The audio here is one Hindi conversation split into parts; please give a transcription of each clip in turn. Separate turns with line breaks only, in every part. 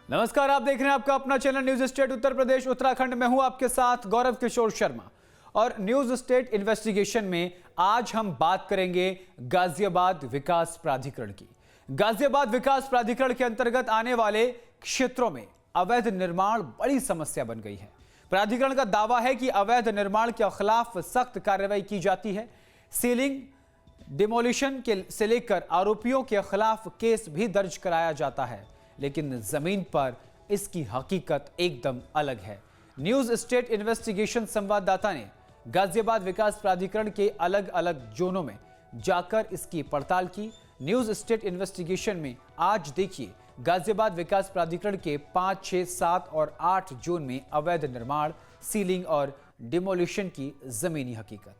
नमस्कार, आप देख रहे हैं आपका अपना channel news state Uttar Pradesh Uttarakhand में हूं आपके साथ गौरव किशोर शर्मा। और न्यूज स्टेट इन्वेस्टिगेशन में आज हम बात करेंगे गाजियाबाद विकास प्राधिकरण की। गाजियाबाद विकास प्राधिकरण के अंतर्गत आने वाले क्षेत्रों में अवैध निर्माण बड़ी समस्या बन गई है। प्राधिकरण का दावा है कि अवैध निर्माण के खिलाफ सख्त कार्रवाई की जाती है। सीलिंग डिमोलिशन के से लेकर आरोपियों के खिलाफ केस भी दर्ज कराया जाता है, लेकिन जमीन पर इसकी हकीकत एकदम अलग है। न्यूज स्टेट इन्वेस्टिगेशन संवाददाता ने गाजियाबाद विकास प्राधिकरण के अलग अलग जोनों में जाकर इसकी पड़ताल की। न्यूज स्टेट इन्वेस्टिगेशन में आज देखिए गाजियाबाद विकास प्राधिकरण के 5, 6, 7 और 8 जोन में अवैध निर्माण, सीलिंग और डिमोलिशन की जमीनी हकीकत।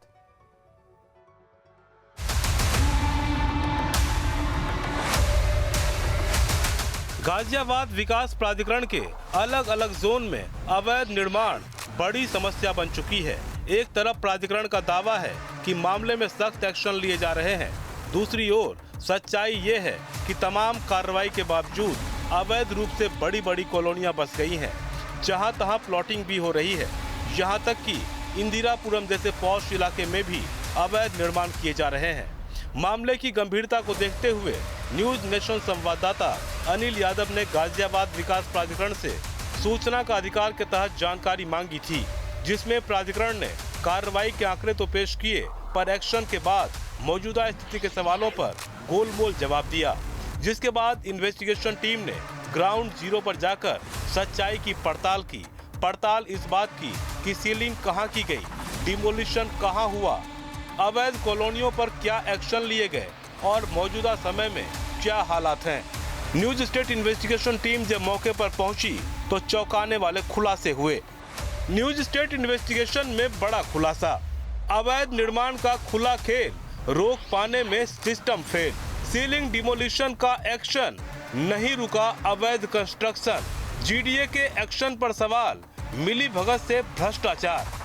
गाजियाबाद विकास प्राधिकरण के अलग अलग जोन में अवैध निर्माण बड़ी समस्या बन चुकी है। एक तरफ प्राधिकरण का दावा है कि मामले में सख्त एक्शन लिए जा रहे हैं, दूसरी ओर सच्चाई ये है कि तमाम कार्रवाई के बावजूद अवैध रूप से बड़ी बड़ी कॉलोनियां बस गई हैं, जहां तहां प्लॉटिंग भी हो रही है। यहां तक कि इंदिरापुरम जैसे पॉश इलाके में भी अवैध निर्माण किए जा रहे हैं। मामले की गंभीरता को देखते हुए न्यूज नेशन संवाददाता अनिल यादव ने गाजियाबाद विकास प्राधिकरण से सूचना का अधिकार के तहत जानकारी मांगी थी, जिसमें प्राधिकरण ने कार्रवाई के आंकड़े तो पेश किए, पर एक्शन के बाद मौजूदा स्थिति के सवालों पर गोलमोल जवाब दिया। जिसके बाद इन्वेस्टिगेशन टीम ने ग्राउंड जीरो पर जाकर सच्चाई की पड़ताल की। पड़ताल इस बात की कि सीलिंग कहाँ की गई, डिमोलिशन कहाँ हुआ, अवैध कॉलोनियों पर क्या एक्शन लिए गए और मौजूदा समय में क्या हालात हैं। न्यूज स्टेट इन्वेस्टिगेशन टीम जब मौके पर पहुंची तो चौंकाने वाले खुलासे हुए। न्यूज स्टेट इन्वेस्टिगेशन में बड़ा खुलासा, अवैध निर्माण का खुला खेल, रोक पाने में सिस्टम फेल, सीलिंग डिमोलिशन का एक्शन नहीं रुका, अवैध कंस्ट्रक्शन, जीडीए के एक्शन पर सवाल, मिली भगत से भ्रष्टाचार।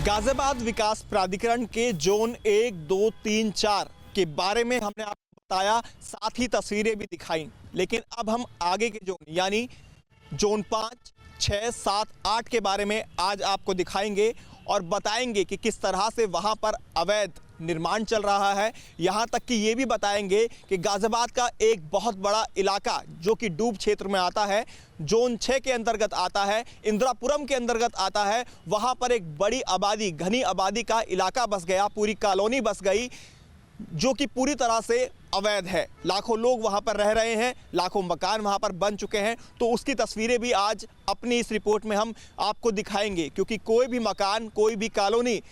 गाजियाबाद विकास प्राधिकरण के जोन 1, 2, 3, 4 के बारे में हमने आपको बताया, साथ ही तस्वीरें भी दिखाई। लेकिन अब हम आगे के जोन यानी जोन 5, 6, 7, 8 के बारे में आज आपको दिखाएंगे और बताएंगे कि किस तरह से वहां पर अवैध निर्माण चल रहा है। यहां तक कि ये भी बताएंगे कि गाजियाबाद का एक बहुत बड़ा इलाका जो कि डूब क्षेत्र में आता है, जोन 6 के अंतर्गत आता है, इंदिरापुरम के अंतर्गत आता है, वहां पर एक बड़ी आबादी, घनी आबादी का इलाका बस गया, पूरी कॉलोनी बस गई, जो कि पूरी तरह से अवैध है। लाखों लोग वहां पर रह रहे हैं, लाखों मकान वहां पर बन चुके हैं। तो उसकी तस्वीरें भी आज अपनी इस रिपोर्ट में हम आपको दिखाएंगे, क्योंकि कोई भी मकान, कोई भी कॉलोनी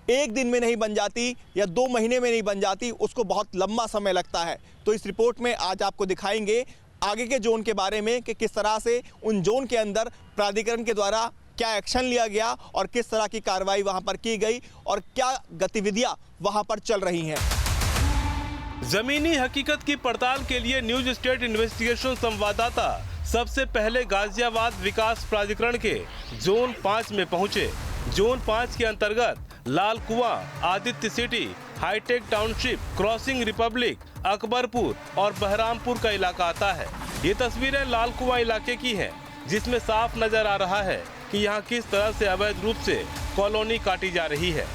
एक दिन में नहीं बन जाती या 2 महीने में नहीं बन जाती, उसको बहुत लंबा समय लगता है। तो इस रिपोर्ट में आज आपको दिखाएंगे आगे के जोन के बारे में कि किस तरह से उन जोन के अंदर प्राधिकरण के द्वारा क्या एक्शन लिया गया और किस तरह की कार्रवाई वहां पर की गई और क्या गतिविधियां वहां पर चल रही हैं।
जमीनी हकीकत की पड़ताल के लिए न्यूज स्टेट इन्वेस्टिगेशन संवाददाता सबसे पहले गाजियाबाद विकास प्राधिकरण के जोन 5 में पहुंचे। जोन 5 के अंतर्गत Lal Kuan, Aditya city, hi tech township, crossing republic, Akbarpur और बहरामपुर का इलाका आता है। ये तस्वीरें लाल कुआं इलाके की हैं, जिसमें साफ नजर आ रहा है कि यहाँ किस तरह से अवैध रूप से कॉलोनी काटी जा रही है।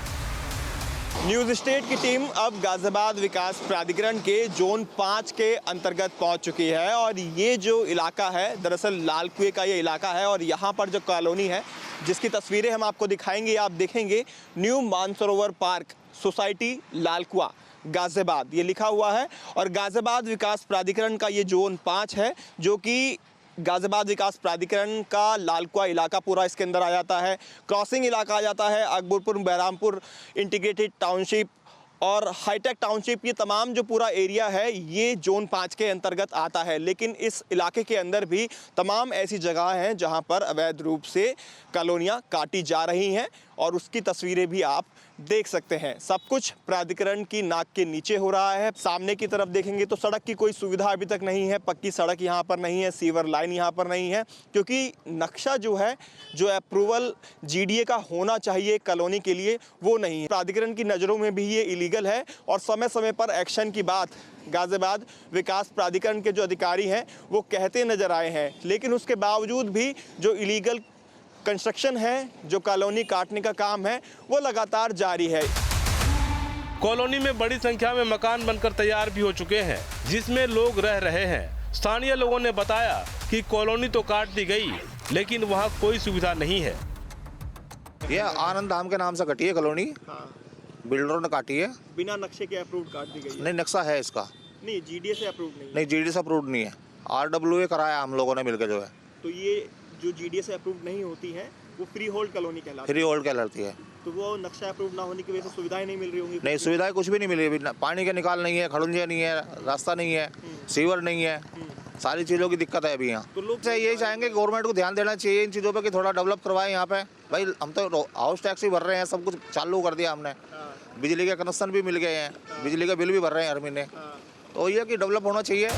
न्यूज स्टेट की टीम अब गाजियाबाद विकास प्राधिकरण के जोन 5 के अंतर्गत पहुंच चुकी है और ये जो इलाका है दरअसल लाल कुएं का ये इलाका है और यहाँ पर जो कॉलोनी है जिसकी तस्वीरें हम आपको दिखाएंगे, आप देखेंगे न्यू मानसरोवर पार्क सोसाइटी लाल कुआं गाजियाबाद ये लिखा हुआ है। और गाजियाबाद विकास प्राधिकरण का ये जोन 5 है, जो कि गाजियाबाद विकास प्राधिकरण का लाल कुआं इलाका पूरा इसके अंदर आ जाता है। क्रॉसिंग इलाका आ जाता है, अकबरपुर, बहरामपुर, इंटीग्रेटेड टाउनशिप और हाईटेक टाउनशिप, ये तमाम जो पूरा एरिया है ये जोन 5 के अंतर्गत आता है। लेकिन इस इलाके के अंदर भी तमाम ऐसी जगह हैं जहां पर अवैध रूप से कॉलोनियां काटी जा रही हैं और उसकी तस्वीरें भी आप देख सकते हैं। सब कुछ प्राधिकरण की नाक के नीचे हो रहा है। सामने की तरफ देखेंगे तो सड़क की कोई सुविधा अभी तक नहीं है, पक्की सड़क यहाँ पर नहीं है, सीवर लाइन यहाँ पर नहीं है, क्योंकि नक्शा जो है, जो अप्रूवल जीडीए का होना चाहिए कॉलोनी के लिए, वो नहीं है। प्राधिकरण की नज़रों में भी ये इलीगल है और समय समय पर एक्शन की बात गाजियाबाद विकास प्राधिकरण के जो अधिकारी हैं वो कहते नजर आए हैं, लेकिन उसके बावजूद भी जो इलीगल कंस्ट्रक्शन है, जो कॉलोनी काटने का काम है, वो लगातार जारी है।
कॉलोनी में बड़ी संख्या में मकान बनकर तैयार भी हो चुके हैं, जिसमें लोग रह रहे हैं। स्थानीय लोगों ने बताया कि कॉलोनी तो काट दी गई, लेकिन वहाँ कोई सुविधा नहीं है।
ये आनंद धाम के नाम से कटी है कॉलोनी। बिल्डरों ने काटी है,
बिना नक्शे के अप्रूव काट दी गई है।
नहीं, नक्शा है इसका।
नहीं, जीडीए से अप्रूव
नहीं, जीडीए से अप्रूव नहीं है। RWA कराया हम लोगों ने मिलकर जो है।
तो ये जो जीडीए से अप्रूव नहीं होती है वो फ्री होल्ड कॉलोनी कहलाती है।
फ्री होल्ड कहलाती है।
तो वो नक्शा अप्रूव ना होने की वजह से सुविधाएं नहीं मिल रही होंगी।
नहीं, सुविधाएं कुछ भी नहीं मिली। पानी का निकाल नहीं है, खड़ुंजे नहीं है, रास्ता नहीं है, सीवर नहीं है, सारी चीज़ों की दिक्कत है अभी यहाँ।
तो लोग
यही चाहेंगे गवर्नमेंट को ध्यान देना चाहिए इन चीज़ों पे कि थोड़ा डेवलप करवाएं यहाँ पे। भाई हम तो हाउस टैक्स ही भर रहे हैं, सब कुछ चालू कर दिया हमने, बिजली के कनेक्शन भी मिल गए हैं, बिजली का बिल भी भर रहे हैं हर महीने। तो ये कि डेवलप होना चाहिए।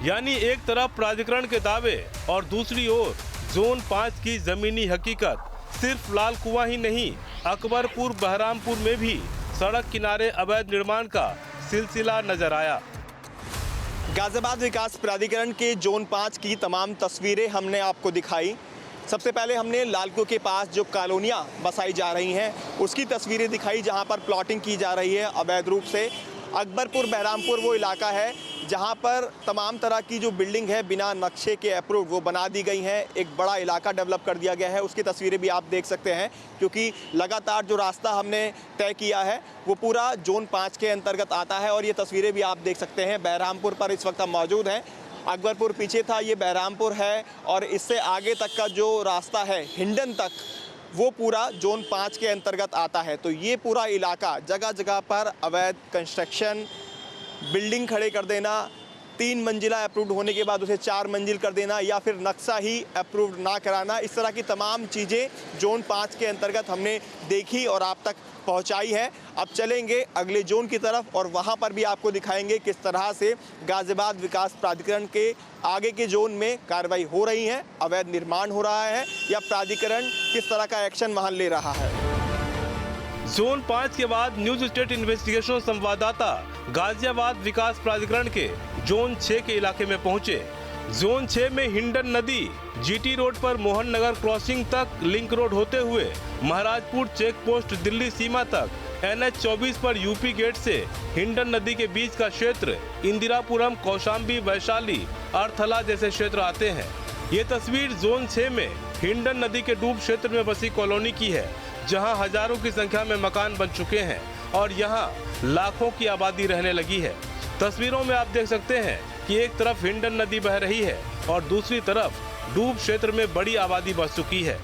यानी एक तरफ प्राधिकरण के दावे और दूसरी ओर जोन 5 की जमीनी हकीकत। सिर्फ लाल कुआं ही नहीं, अकबरपुर बहरामपुर में भी सड़क किनारे अवैध निर्माण का सिलसिला नजर आया।
गाजियाबाद विकास प्राधिकरण के जोन 5 की तमाम तस्वीरें हमने आपको दिखाई। सबसे पहले हमने लालकुआं के पास जो कॉलोनियाँ बसाई जा रही हैं उसकी तस्वीरें दिखाई, जहां पर प्लॉटिंग की जा रही है अवैध रूप से। अकबरपुर बहरामपुर वो इलाका है जहां पर तमाम तरह की जो बिल्डिंग है बिना नक्शे के अप्रूव वो बना दी गई हैं। एक बड़ा इलाका डेवलप कर दिया गया है, उसकी तस्वीरें भी आप देख सकते हैं, क्योंकि लगातार जो रास्ता हमने तय किया है वो पूरा जोन 5 के अंतर्गत आता है। और ये तस्वीरें भी आप देख सकते हैं। बहरामपुर पर इस वक्त हम मौजूद हैं। अकबरपुर पीछे था, ये बहरामपुर है और इससे आगे तक का जो रास्ता है हिंडन तक, वो पूरा जोन 5 के अंतर्गत आता है। तो ये पूरा इलाका जगह जगह पर अवैध कंस्ट्रक्शन, बिल्डिंग खड़े कर देना, 3 मंजिला अप्रूव्ड होने के बाद उसे 4 मंजिल कर देना, या फिर नक्शा ही अप्रूव्ड ना कराना, इस तरह की तमाम चीज़ें जोन 5 के अंतर्गत हमने देखी और आप तक पहुंचाई है। अब चलेंगे अगले जोन की तरफ और वहां पर भी आपको दिखाएंगे किस तरह से गाजियाबाद विकास प्राधिकरण के आगे के जोन में कार्रवाई हो रही है, अवैध निर्माण हो रहा है, या प्राधिकरण किस तरह का एक्शन वहां ले रहा है।
जोन 5 के बाद न्यूज स्टेट इन्वेस्टिगेशन संवाददाता गाजियाबाद विकास प्राधिकरण के जोन 6 के इलाके में पहुंचे। जोन 6 में हिंडन नदी जीटी रोड पर मोहन नगर क्रॉसिंग तक लिंक रोड होते हुए महाराजपुर चेक पोस्ट दिल्ली सीमा तक NH 24 पर यूपी गेट से हिंडन नदी के बीच का क्षेत्र इंदिरापुरम, कौशाम्बी, वैशाली, अर्थला जैसे क्षेत्र आते हैं। ये तस्वीर जोन 6 में हिंडन नदी के डूब क्षेत्र में बसी कॉलोनी की है, जहां हजारों की संख्या में मकान बन चुके हैं और यहां लाखों की आबादी रहने लगी है। तस्वीरों में आप देख सकते हैं कि एक तरफ हिंडन नदी बह रही है और दूसरी तरफ डूब क्षेत्र में बड़ी आबादी बस चुकी है।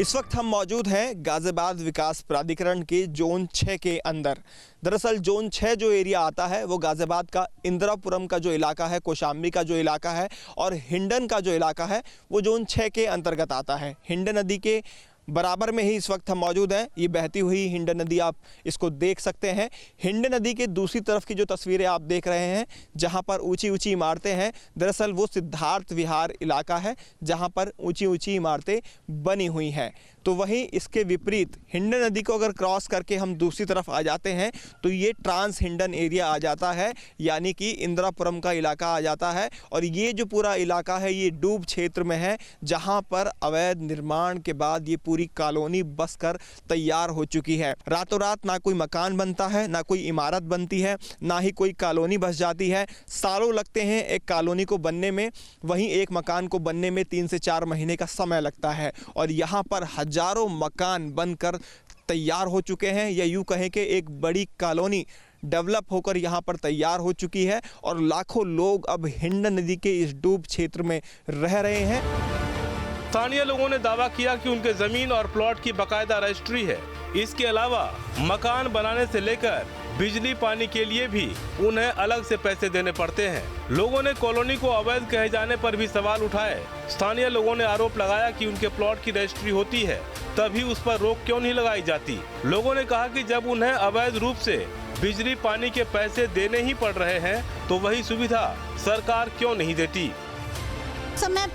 इस वक्त हम मौजूद हैं गाजियाबाद विकास प्राधिकरण के जोन 6 के अंदर। दरअसल जोन 6 जो एरिया आता है वो गाजियाबाद का इंदिरापुरम का जो इलाका है, कौशाम्बी का जो इलाका है और हिंडन का जो इलाका है वो जोन 6 के अंतर्गत आता है। हिंडन नदी के बराबर में ही इस वक्त हम मौजूद हैं। ये बहती हुई हिंडन नदी, आप इसको देख सकते हैं। हिंडन नदी के दूसरी तरफ की जो तस्वीरें आप देख रहे हैं, जहां पर ऊंची ऊंची इमारतें हैं, दरअसल वो सिद्धार्थ विहार इलाका है जहां पर ऊंची ऊंची इमारतें बनी हुई हैं। तो वहीं इसके विपरीत हिंडन नदी को अगर क्रॉस करके हम दूसरी तरफ आ जाते हैं तो ये ट्रांस हिंडन एरिया आ जाता है, यानी कि इंदिरापुरम का इलाका आ जाता है। और ये जो पूरा इलाका है ये डूब क्षेत्र में है, जहां पर अवैध निर्माण के बाद ये पूरी कॉलोनी बसकर तैयार हो चुकी है। रातों रात ना कोई मकान बनता है, ना कोई इमारत बनती है, ना ही कोई कॉलोनी बस जाती है। सालों लगते हैं एक कॉलोनी को बनने में, वहीं एक मकान को बनने में 3 से 4 महीने का समय लगता है। और यहाँ पर हजारों मकान बनकर तैयार हो चुके हैं, या यूं कहें कि एक बड़ी कॉलोनी डेवलप होकर यहाँ पर तैयार हो चुकी है और लाखों लोग अब हिंडन नदी के इस डूब क्षेत्र में रह रहे हैं।
स्थानीय लोगों ने दावा किया कि उनके जमीन और प्लॉट की बकायदा रजिस्ट्री है। इसके अलावा मकान बनाने से लेकर बिजली पानी के लिए भी उन्हें अलग से पैसे देने पड़ते हैं। लोगों ने कॉलोनी को अवैध कहे जाने पर भी सवाल उठाए। स्थानीय लोगों ने आरोप लगाया कि उनके प्लॉट की रजिस्ट्री होती है तभी उस पर रोक क्यों नहीं लगाई जाती। लोगों ने कहा कि जब उन्हें अवैध रूप से बिजली पानी के पैसे देने ही पड़ रहे हैं तो वही सुविधा सरकार क्यों नहीं देती।
समय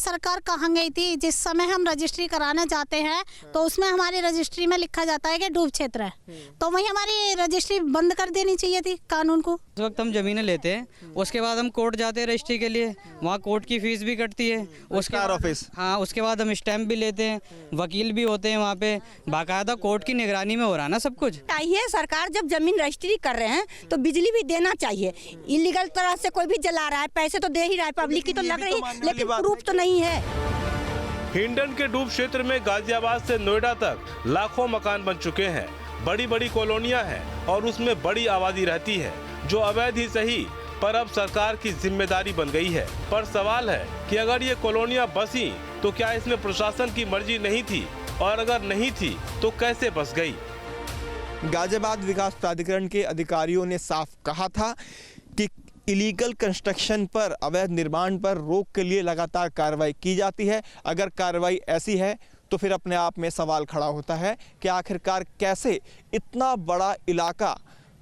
सरकार कहाँ गई थी? जिस समय हम रजिस्ट्री कराने जाते हैं तो उसमें हमारी रजिस्ट्री में लिखा जाता है कि डूब क्षेत्र है, तो वही हमारी रजिस्ट्री बंद कर देनी चाहिए थी कानून को।
उस वक्त हम जमीनें लेते हैं, उसके बाद हम कोर्ट जाते हैं रजिस्ट्री के लिए, वहाँ कोर्ट की फीस भी कटती है। उसके
ऑफिस,
हाँ, उसके बाद हम स्टैम्प भी लेते हैं, वकील भी होते हैं वहाँ पे, बाकायदा कोर्ट की निगरानी में हो रहा है ना सब कुछ।
चाहिए सरकार जब जमीन रजिस्ट्री कर रहे हैं तो बिजली भी देना चाहिए। इलीगल तरह से कोई भी जला रहा है, पैसे तो दे ही रहा है, पब्लिक की तो लग रही है, लेकिन प्रूफ तो नहीं है।
हिंडन के डूब क्षेत्र में गाजियाबाद से नोएडा तक लाखों मकान बन चुके हैं। बड़ी बड़ी कॉलोनियां हैं और उसमें बड़ी आबादी रहती है, जो अवैध ही सही पर अब सरकार की जिम्मेदारी बन गई है। पर सवाल है कि अगर ये कॉलोनियां बसी तो क्या इसमें प्रशासन की मर्जी नहीं थी, और अगर नहीं थी तो कैसे बस गई।
गाजियाबाद विकास प्राधिकरण के अधिकारियों ने साफ कहा था कि इलीगल कंस्ट्रक्शन पर, अवैध निर्माण पर रोक के लिए लगातार कार्रवाई की जाती है। अगर कार्रवाई ऐसी है तो फिर अपने आप में सवाल खड़ा होता है कि आखिरकार कैसे इतना बड़ा इलाका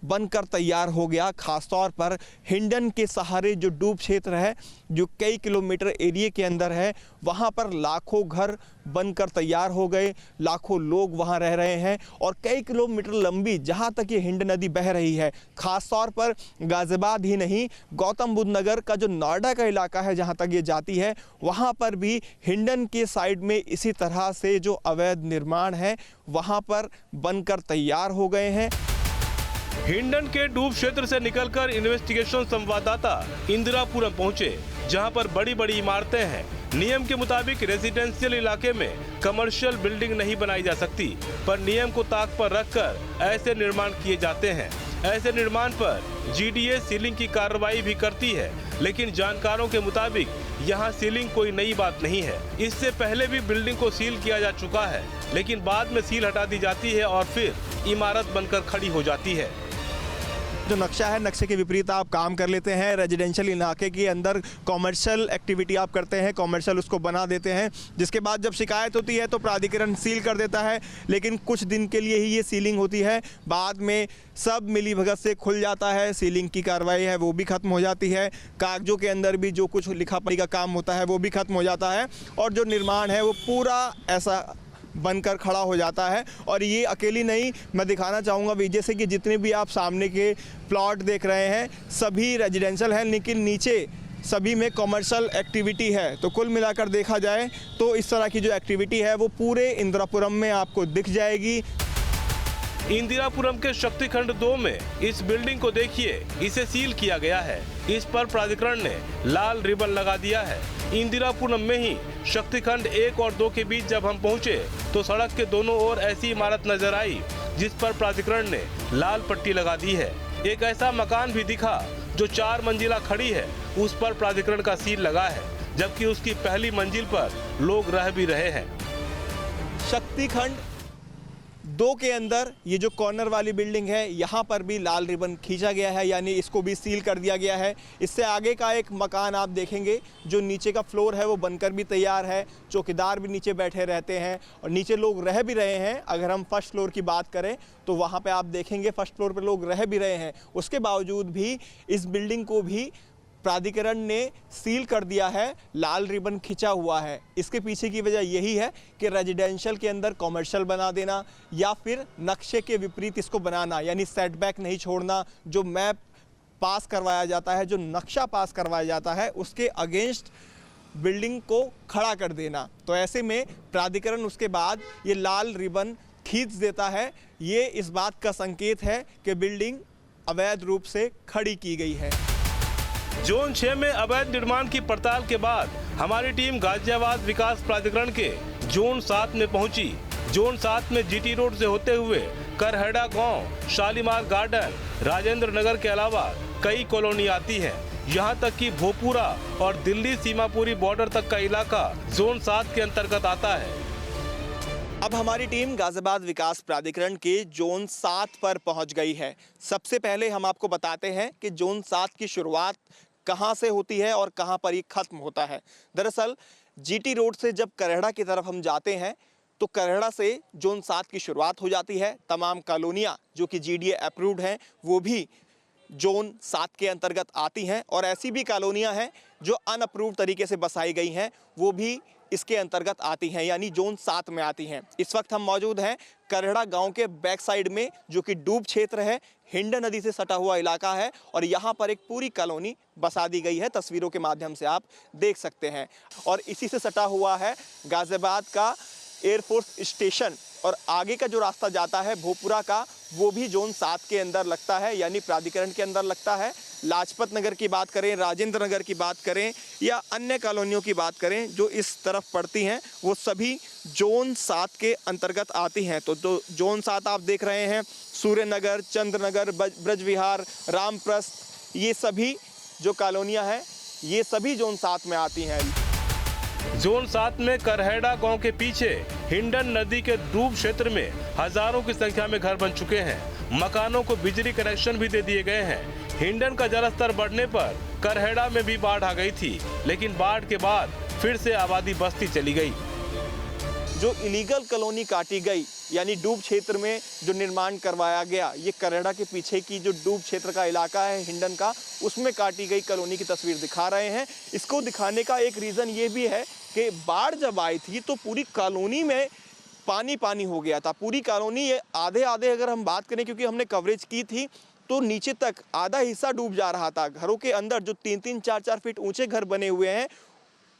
बनकर तैयार हो गया। खासतौर पर हिंडन के सहारे जो डूब क्षेत्र है, जो कई किलोमीटर एरिया के अंदर है, वहाँ पर लाखों घर बनकर तैयार हो गए, लाखों लोग वहाँ रह रहे हैं और कई किलोमीटर लंबी जहाँ तक ये हिंड नदी बह रही है, खासतौर पर गाजियाबाद ही नहीं, गौतम बुद्ध नगर का जो नोएडा का इलाका है जहाँ तक ये जाती है, वहाँ पर भी हिंडन के साइड में इसी तरह से जो अवैध निर्माण है वहाँ पर बनकर तैयार हो गए हैं।
हिंडन के डूब क्षेत्र से निकलकर इन्वेस्टिगेशन संवाददाता इंदिरापुरम पहुंचे, जहां पर बड़ी बड़ी इमारतें हैं। नियम के मुताबिक रेजिडेंशियल इलाके में कमर्शियल बिल्डिंग नहीं बनाई जा सकती, पर नियम को ताक पर रखकर ऐसे निर्माण किए जाते हैं। ऐसे निर्माण पर जीडीए सीलिंग की कार्रवाई भी करती है, लेकिन जानकारों के मुताबिक यहाँ सीलिंग कोई नई बात नहीं है। इससे पहले भी बिल्डिंग को सील किया जा चुका है, लेकिन बाद में सील हटा दी जाती है और फिर इमारत बनकर खड़ी हो जाती है।
जो नक्शा है, नक्शे के विपरीत आप काम कर लेते हैं। रेजिडेंशियल इलाके के अंदर कॉमर्शियल एक्टिविटी आप करते हैं, कॉमर्शियल उसको बना देते हैं, जिसके बाद जब शिकायत होती है तो प्राधिकरण सील कर देता है, लेकिन कुछ दिन के लिए ही ये सीलिंग होती है। बाद में सब मिली भगत से खुल जाता है, सीलिंग की कार्रवाई है वो भी खत्म हो जाती है, कागजों के अंदर भी जो कुछ लिखा पढ़ी का काम होता है वो भी खत्म हो जाता है और जो निर्माण है वो पूरा ऐसा बनकर खड़ा हो जाता है। और ये अकेली नहीं, मैं दिखाना चाहूँगा विजय से कि जितने भी आप सामने के प्लॉट देख रहे हैं सभी रेजिडेंशियल हैं, लेकिन नीचे सभी में कॉमर्शियल एक्टिविटी है। तो कुल मिलाकर देखा जाए तो इस तरह की जो एक्टिविटी है वो पूरे इंदिरापुरम में आपको दिख जाएगी।
इंदिरापुरम के शक्तिखंड 2 में इस बिल्डिंग को देखिए, इसे सील किया गया है। इस पर प्राधिकरण ने लाल रिबन लगा दिया है। इंदिरापुरम में ही शक्तिखंड 1 और 2 के बीच जब हम पहुंचे तो सड़क के दोनों ओर ऐसी इमारत नजर आई जिस पर प्राधिकरण ने लाल पट्टी लगा दी है। एक ऐसा मकान भी दिखा जो 4 मंजिला खड़ी है, उस पर प्राधिकरण का सील लगा है, जबकि उसकी पहली मंजिल पर लोग रह भी रहे हैं।
शक्तिखंड 2 के अंदर ये जो कॉर्नर वाली बिल्डिंग है यहाँ पर भी लाल रिबन खींचा गया है, यानी इसको भी सील कर दिया गया है। इससे आगे का एक मकान आप देखेंगे, जो नीचे का फ्लोर है वो बनकर भी तैयार है, चौकीदार भी नीचे बैठे रहते हैं और नीचे लोग रह भी रहे हैं। अगर हम फर्स्ट फ्लोर की बात करें तो वहाँ पे आप देखेंगे फर्स्ट फ्लोर पे लोग रह भी रहे हैं। उसके बावजूद भी इस बिल्डिंग को भी प्राधिकरण ने सील कर दिया है, लाल रिबन खिंचा हुआ है। इसके पीछे की वजह यही है कि रेजिडेंशियल के अंदर कॉमर्शियल बना देना या फिर नक्शे के विपरीत इसको बनाना, यानी सेटबैक नहीं छोड़ना। जो मैप पास करवाया जाता है, जो नक्शा पास करवाया जाता है, उसके अगेंस्ट बिल्डिंग को खड़ा कर देना। तो ऐसे में प्राधिकरण उसके बाद ये लाल रिबन खींच देता है। ये इस बात का संकेत है कि बिल्डिंग अवैध रूप से खड़ी की गई है।
जोन 6 में अवैध निर्माण की पड़ताल के बाद हमारी टीम गाजियाबाद विकास प्राधिकरण के जोन 7 में पहुंची। जोन 7 में जीटी रोड से होते हुए करहड़ा गांव, शालीमार गार्डन, राजेंद्र नगर के अलावा कई कॉलोनी आती है। यहां तक कि भोपुरा और दिल्ली सीमापुरी बॉर्डर तक का इलाका जोन 7 के अंतर्गत आता है।
अब हमारी टीम गाजियाबाद विकास प्राधिकरण के जोन 7 पर पहुंच गई है। सबसे पहले हम आपको बताते हैं कि जोन 7 की शुरुआत कहां से होती है और कहां पर ये खत्म होता है। दरअसल जीटी रोड से जब करहड़ा की तरफ हम जाते हैं तो करहड़ा से जोन 7 की शुरुआत हो जाती है। तमाम कॉलोनियाँ जो कि GDA अप्रूव्ड हैं वो भी जोन 7 के अंतर्गत आती हैं, और ऐसी भी कॉलोनियाँ हैं जो अनअप्रूव्ड तरीके से बसाई गई हैं वो भी इसके अंतर्गत आती हैं, यानी जोन 7 में आती हैं। इस वक्त हम मौजूद हैं करहड़ा गांव के बैक साइड में, जो कि डूब क्षेत्र है, हिंडन नदी से सटा हुआ इलाका है, और यहाँ पर एक पूरी कॉलोनी बसा दी गई है। तस्वीरों के माध्यम से आप देख सकते हैं। और इसी से सटा हुआ है गाजियाबाद का एयरफोर्स स्टेशन, और आगे का जो रास्ता जाता है भोपुरा का, वो भी जोन 7 के अंदर लगता है, यानी प्राधिकरण के अंदर लगता है। लाजपत नगर की बात करें, राजेंद्र नगर की बात करें या अन्य कॉलोनियों की बात करें जो इस तरफ पड़ती हैं, वो सभी जोन 7 के अंतर्गत आती हैं। तो जोन 7 आप देख रहे हैं, सूर्य नगर, चंद्र नगर, ब्रज विहार, रामप्रस्थ, ये सभी जो कॉलोनियाँ हैं ये सभी जोन 7 में आती हैं।
जोन 7 में करहेड़ा गांव के पीछे हिंडन नदी के डूब क्षेत्र में हजारों की संख्या में घर बन चुके हैं। मकानों को बिजली कनेक्शन भी दे दिए गए हैं। हिंडन का जलस्तर बढ़ने पर करहेड़ा में भी बाढ़ आ गई थी, लेकिन बाढ़ के बाद फिर से आबादी बस्ती चली गई।
जो इलीगल कॉलोनी काटी गई, यानी डूब क्षेत्र में जो निर्माण करवाया गया, ये करहड़ा के पीछे की जो डूब क्षेत्र का इलाका है हिंडन का, उसमें काटी गई कॉलोनी की तस्वीर दिखा रहे हैं। इसको दिखाने का एक रीज़न ये भी है कि बाढ़ जब आई थी तो पूरी कॉलोनी में पानी पानी हो गया था। पूरी कॉलोनी ये आधे आधे अगर हम बात करें, क्योंकि हमने कवरेज की थी, तो नीचे तक आधा हिस्सा डूब जा रहा था। घरों के अंदर जो 3-3, 4-4 फीट ऊंचे घर बने हुए हैं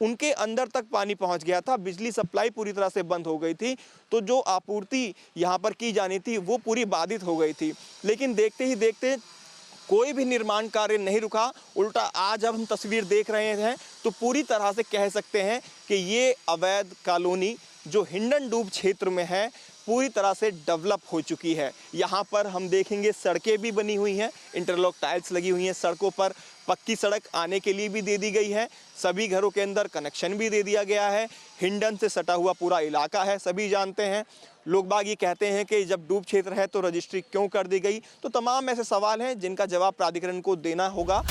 उनके अंदर तक पानी पहुंच गया था। बिजली सप्लाई पूरी तरह से बंद हो गई थी, तो जो आपूर्ति यहाँ पर की जानी थी वो पूरी बाधित हो गई थी। लेकिन देखते ही देखते कोई भी निर्माण कार्य नहीं रुका, उल्टा आज जब हम तस्वीर देख रहे हैं तो पूरी तरह से कह सकते हैं कि ये अवैध कॉलोनी जो हिंडन डूब क्षेत्र में है पूरी तरह से डेवलप हो चुकी है। यहाँ पर हम देखेंगे सड़कें भी बनी हुई हैं, इंटरलॉक टाइल्स लगी हुई हैं सड़कों पर, पक्की सड़क आने के लिए भी दे दी गई है, सभी घरों के अंदर कनेक्शन भी दे दिया गया है। हिंडन से सटा हुआ पूरा इलाका है, सभी जानते हैं। लोग बाग ये कहते हैं कि जब डूब क्षेत्र है तो रजिस्ट्री क्यों कर दी गई, तो तमाम ऐसे सवाल हैं जिनका जवाब प्राधिकरण को देना होगा।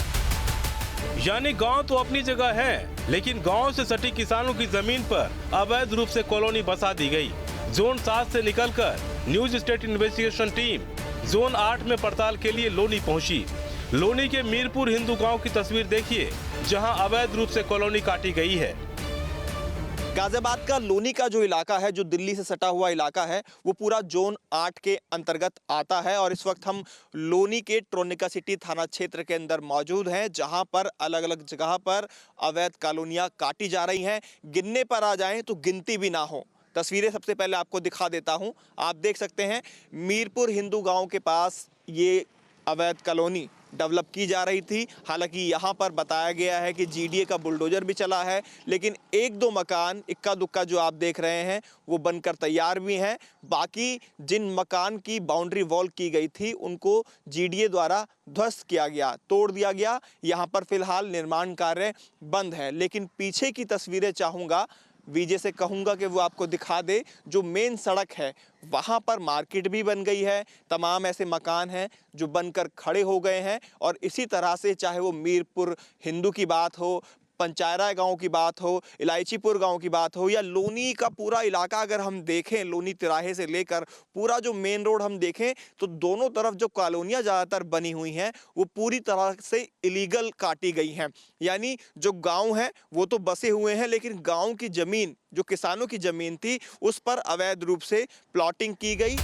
यानी गांव तो अपनी जगह है, लेकिन गांव से सटी किसानों की जमीन पर अवैध रूप से कॉलोनी बसा दी गई। जोन 7 से निकलकर news state investigation team zone 8 में पड़ताल के लिए लोनी पहुंची। लोनी के मीरपुर हिंदू गांव की तस्वीर देखिए, जहां अवैध रूप से कॉलोनी काटी गई है।
गाजियाबाद का लोनी का जो इलाका है, जो दिल्ली से सटा हुआ इलाका है, वो पूरा जोन 8 के अंतर्गत आता है। और इस वक्त हम लोनी के ट्रोनिका सिटी थाना क्षेत्र के अंदर मौजूद हैं, जहां पर अलग अलग जगह पर अवैध कॉलोनियां काटी जा रही हैं। गिनने पर आ जाएं तो गिनती भी ना हो। तस्वीरें सबसे पहले आपको दिखा देता हूं। आप देख सकते हैं मीरपुर हिंदू गांव के पास ये अवैध कॉलोनी डेवलप की जा रही थी। हालांकि यहाँ पर बताया गया है कि GDA का बुलडोजर भी चला है, लेकिन 1-2 मकान इक्का दुक्का जो आप देख रहे हैं वो बनकर तैयार भी हैं। बाकी जिन मकान की बाउंड्री वॉल की गई थी उनको GDA द्वारा ध्वस्त किया गया, तोड़ दिया गया। यहाँ पर फिलहाल निर्माण कार्य बंद है। लेकिन पीछे की तस्वीरें चाहूँगा, विजय से कहूँगा कि वो आपको दिखा दे। जो मेन सड़क है वहाँ पर मार्केट भी बन गई है, तमाम ऐसे मकान हैं जो बनकर खड़े हो गए हैं। और इसी तरह से चाहे वो मीरपुर हिंदू की बात हो, पंचायरा गांव की बात हो, इलायचीपुर गांव की बात हो, या लोनी का पूरा इलाका अगर हम देखें, लोनी तिराहे से लेकर पूरा जो मेन रोड हम देखें, तो दोनों तरफ जो कॉलोनियां ज़्यादातर बनी हुई हैं वो पूरी तरह से इलीगल काटी गई हैं। यानी जो गांव है वो तो बसे हुए हैं, लेकिन गांव की ज़मीन, जो किसानों की ज़मीन थी, उस पर अवैध रूप से प्लॉटिंग की गई।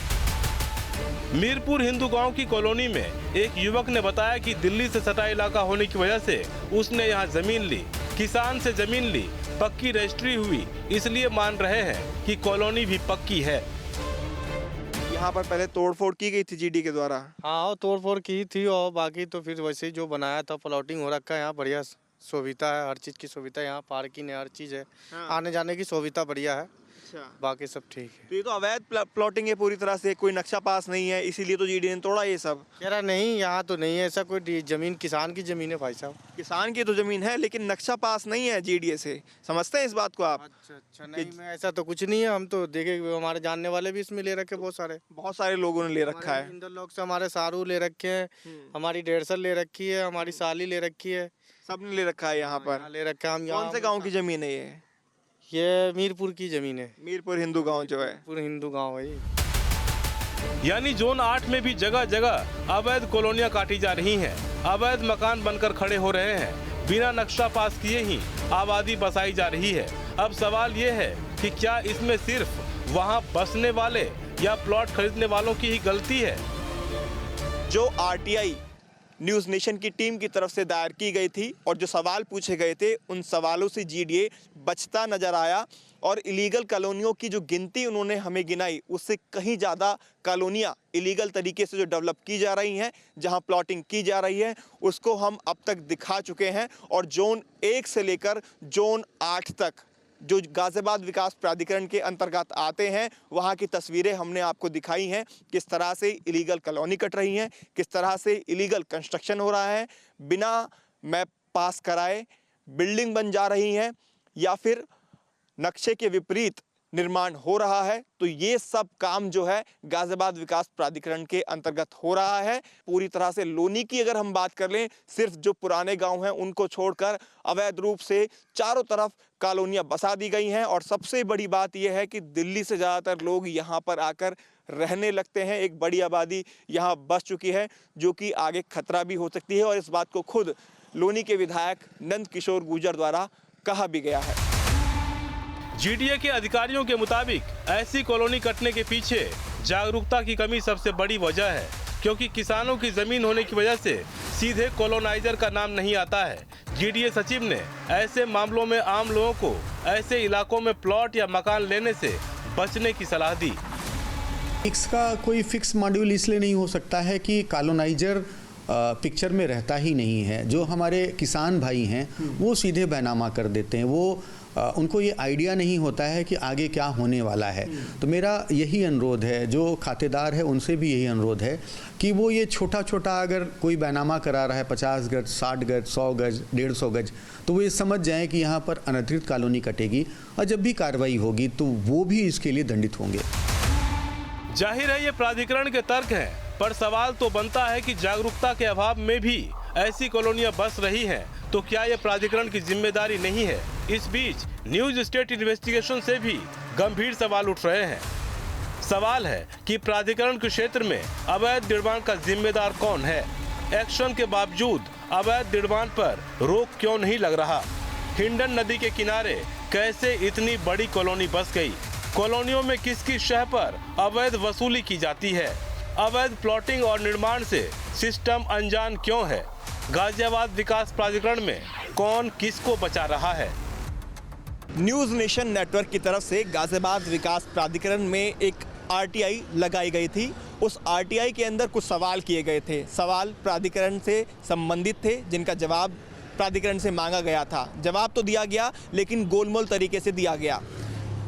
मीरपुर हिंदू गांव की कॉलोनी में एक युवक ने बताया कि दिल्ली से सटा इलाका होने की वजह से उसने यहां जमीन ली, किसान से जमीन ली, पक्की रजिस्ट्री हुई, इसलिए मान रहे हैं कि कॉलोनी भी पक्की है।
यहाँ पर पहले तोड़फोड़ की गई थी GDA के द्वारा।
हाँ, तोड़फोड़ की थी, और बाकी तो फिर वैसे ही जो बनाया था प्लॉटिंग हो रखा है। यहाँ बढ़िया सुविधा है, हर चीज़ की सुविधा, यहाँ पार्किंग है, हर चीज़ है।
हाँ।
आने जाने की सुविधा बढ़िया है।
अच्छा।
बाकी सब ठीक है।
तो ये तो अवैध प्लॉटिंग है पूरी तरह से, कोई नक्शा पास नहीं है, इसीलिए तो GDA ने तोड़ा ये सब।
कह रहा नहीं, यहाँ तो नहीं है ऐसा कोई ज़मीन, किसान की ज़मीन है भाई साहब।
किसान की तो ज़मीन है, लेकिन नक्शा पास नहीं है GDA से। समझते हैं इस बात को आप?
अच्छा, नहीं, मैं ऐसा तो कुछ नहीं है। हम तो देखे, हमारे जानने वाले भी इसमें ले रखे, बहुत सारे
लोगों ने ले रखा है।
इंदरलॉक से हमारे सारू ले रखे हैं, हमारी 150 ले रखी है, हमारी साली ले रखी है,
सबने ले रखा है यहाँ पर।
ले रखा है। हम
कौन से गाँव की ज़मीन है ये?
ये मीरपुर की ज़मीन है,
मीरपुर हिंदू गांव जो है।
पूरा हिंदू गांव है ये।
यानी जोन 8 में भी जगह जगह अवैध कॉलोनियां काटी जा रही हैं, अवैध मकान बनकर खड़े हो रहे हैं, बिना नक्शा पास किए ही आबादी बसाई जा रही है। अब सवाल ये है कि क्या इसमें सिर्फ वहां बसने वाले या प्लॉट खरीदने वालों की ही गलती है?
जो आरटीआई न्यूज़ नेशन की टीम की तरफ से दायर की गई थी और जो सवाल पूछे गए थे, उन सवालों से जीडीए बचता नजर आया और इलीगल कॉलोनियों की जो गिनती उन्होंने हमें गिनाई, उससे कहीं ज़्यादा कॉलोनियाँ इलीगल तरीके से जो डेवलप की जा रही हैं, जहां प्लॉटिंग की जा रही है, उसको हम अब तक दिखा चुके हैं। और जोन 1 से लेकर जोन 8 तक जो गाजियाबाद विकास प्राधिकरण के अंतर्गत आते हैं, वहाँ की तस्वीरें हमने आपको दिखाई हैं। किस तरह से इलीगल कॉलोनी कट रही हैं, किस तरह से इलीगल कंस्ट्रक्शन हो रहा है, बिना मैप पास कराए बिल्डिंग बन जा रही हैं या फिर नक्शे के विपरीत निर्माण हो रहा है। तो ये सब काम जो है गाजियाबाद विकास प्राधिकरण के अंतर्गत हो रहा है। पूरी तरह से लोनी की अगर हम बात कर लें, सिर्फ जो पुराने गांव हैं उनको छोड़कर अवैध रूप से चारों तरफ कॉलोनियां बसा दी गई हैं। और सबसे बड़ी बात यह है कि दिल्ली से ज़्यादातर लोग यहाँ पर आकर रहने लगते हैं। एक बड़ी आबादी यहाँ बस चुकी है, जो कि आगे खतरा भी हो सकती है। और इस बात को खुद लोनी के विधायक नंद किशोर गुर्जर द्वारा कहा भी गया है।
जीडीए के अधिकारियों के मुताबिक ऐसी कॉलोनी कटने के पीछे जागरूकता की कमी सबसे बड़ी वजह है, क्योंकि किसानों की जमीन होने की वजह से सीधे कॉलोनाइजर का नाम नहीं आता है। जीडीए सचिव ने ऐसे मामलों में आम लोगों को ऐसे इलाकों में प्लॉट या मकान लेने से बचने की सलाह दी।
इसका कोई फिक्स मॉड्यूल इसलिए नहीं हो सकता है कि कॉलोनाइजर पिक्चर में रहता ही नहीं है। जो हमारे किसान भाई हैं वो सीधे बैनामा कर देते हैं, वो उनको ये आइडिया नहीं होता है कि आगे क्या होने वाला है। तो मेरा यही अनुरोध है, जो खातेदार है उनसे भी यही अनुरोध है कि वो ये छोटा छोटा अगर कोई बैनामा करा रहा है 50 गज, 60 गज, 100 गज, 150 गज, तो वो ये समझ जाएं कि यहाँ पर अनधिकृत कॉलोनी कटेगी और जब भी कार्रवाई होगी तो वो भी इसके लिए दंडित होंगे।
जाहिर है ये प्राधिकरण के तर्क हैं, पर सवाल तो बनता है कि जागरूकता के अभाव में भी ऐसी कॉलोनियां बस रही हैं, तो क्या ये प्राधिकरण की जिम्मेदारी नहीं है? इस बीच न्यूज स्टेट इन्वेस्टिगेशन से भी गंभीर सवाल उठ रहे हैं। सवाल है कि प्राधिकरण के क्षेत्र में अवैध निर्माण का जिम्मेदार कौन है? एक्शन के बावजूद अवैध निर्माण पर रोक क्यों नहीं लग रहा? हिंडन नदी के किनारे कैसे इतनी बड़ी कॉलोनी बस गई? कॉलोनियों में किसकी शह पर अवैध वसूली की जाती है? अवैध प्लॉटिंग और निर्माण से सिस्टम अनजान क्यों है? गाजियाबाद विकास प्राधिकरण में कौन किसको बचा रहा है?
न्यूज़ नेशन नेटवर्क की तरफ से गाजियाबाद विकास प्राधिकरण में एक आरटीआई लगाई गई थी। उस आरटीआई के अंदर कुछ सवाल किए गए थे। सवाल प्राधिकरण से संबंधित थे, जिनका जवाब प्राधिकरण से मांगा गया था। जवाब तो दिया गया, लेकिन गोलमोल तरीके से दिया गया।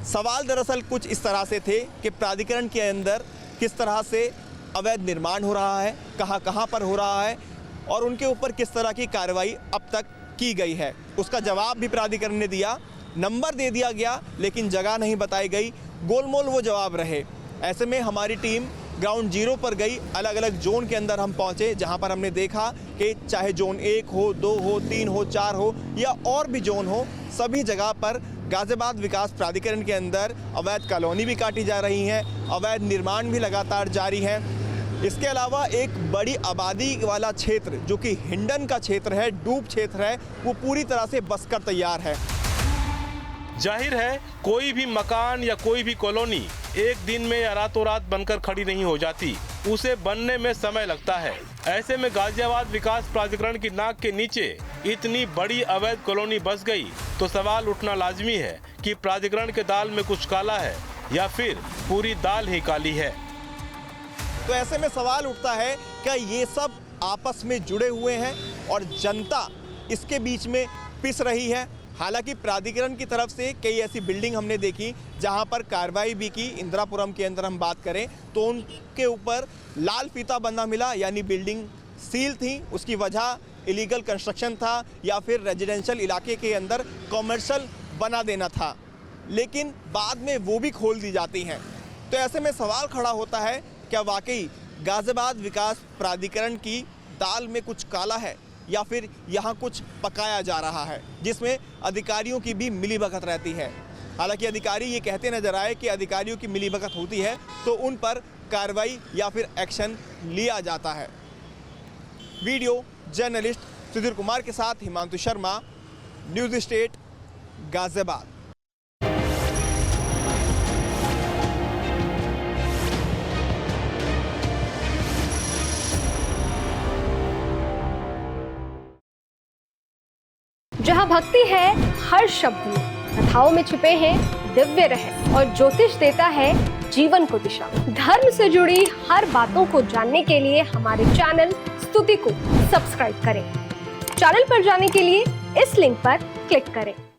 सवाल दरअसल कुछ इस तरह से थे कि प्राधिकरण के अंदर किस तरह से अवैध निर्माण हो रहा है, कहाँ पर हो रहा है और उनके ऊपर किस तरह की कार्रवाई अब तक की गई है। उसका जवाब भी प्राधिकरण ने दिया, नंबर दे दिया गया, लेकिन जगह नहीं बताई गई। गोलमोल वो जवाब रहे। ऐसे में हमारी टीम ग्राउंड जीरो पर गई। अलग अलग जोन के अंदर हम पहुंचे, जहां पर हमने देखा कि चाहे जोन 1 हो, 2 हो, 3 हो, 4 हो या और भी जोन हो, सभी जगह पर गाजियाबाद विकास प्राधिकरण के अंदर अवैध कॉलोनी भी काटी जा रही हैं, अवैध निर्माण भी लगातार जारी है। इसके अलावा एक बड़ी आबादी वाला क्षेत्र जो कि हिंडन का क्षेत्र है, डूब क्षेत्र है, वो पूरी तरह से बसकर तैयार है।
जाहिर है कोई भी मकान या कोई भी कॉलोनी एक दिन में या रातों रात बनकर खड़ी नहीं हो जाती, उसे बनने में समय लगता है। ऐसे में गाजियाबाद विकास प्राधिकरण की नाक के नीचे इतनी बड़ी अवैध कॉलोनी बस गई तो सवाल उठना लाजमी है कि प्राधिकरण के दाल में कुछ काला है या फिर पूरी दाल ही काली है।
तो ऐसे में सवाल उठता है, क्या ये सब आपस में जुड़े हुए हैं और जनता इसके बीच में पिस रही है? हालांकि प्राधिकरण की तरफ से कई ऐसी बिल्डिंग हमने देखी जहां पर कार्रवाई भी की। इंदिरापुरम के अंदर हम बात करें तो उनके ऊपर लाल फीता बंधा मिला, यानी बिल्डिंग सील थी। उसकी वजह इलीगल कंस्ट्रक्शन था या फिर रेजिडेंशियल इलाके के अंदर कॉमर्शियल बना देना था, लेकिन बाद में वो भी खोल दी जाती हैं। तो ऐसे में सवाल खड़ा होता है, क्या वाकई गाजियाबाद विकास प्राधिकरण की दाल में कुछ काला है या फिर यहाँ कुछ पकाया जा रहा है, जिसमें अधिकारियों की भी मिलीभगत रहती है? हालांकि अधिकारी ये कहते नजर आए कि अधिकारियों की मिलीभगत होती है तो उन पर कार्रवाई या फिर एक्शन लिया जाता है। वीडियो जर्नलिस्ट सुधीर कुमार के साथ हिमांशु शर्मा, न्यूज़ स्टेट, गाजियाबाद।
जहाँ भक्ति है हर शब्द में, कथाओं में छुपे हैं दिव्य रहस्य और ज्योतिष देता है जीवन को दिशा। धर्म से जुड़ी हर बातों को जानने के लिए हमारे चैनल स्तुति को सब्सक्राइब करें। चैनल पर जाने के लिए इस लिंक पर क्लिक करें।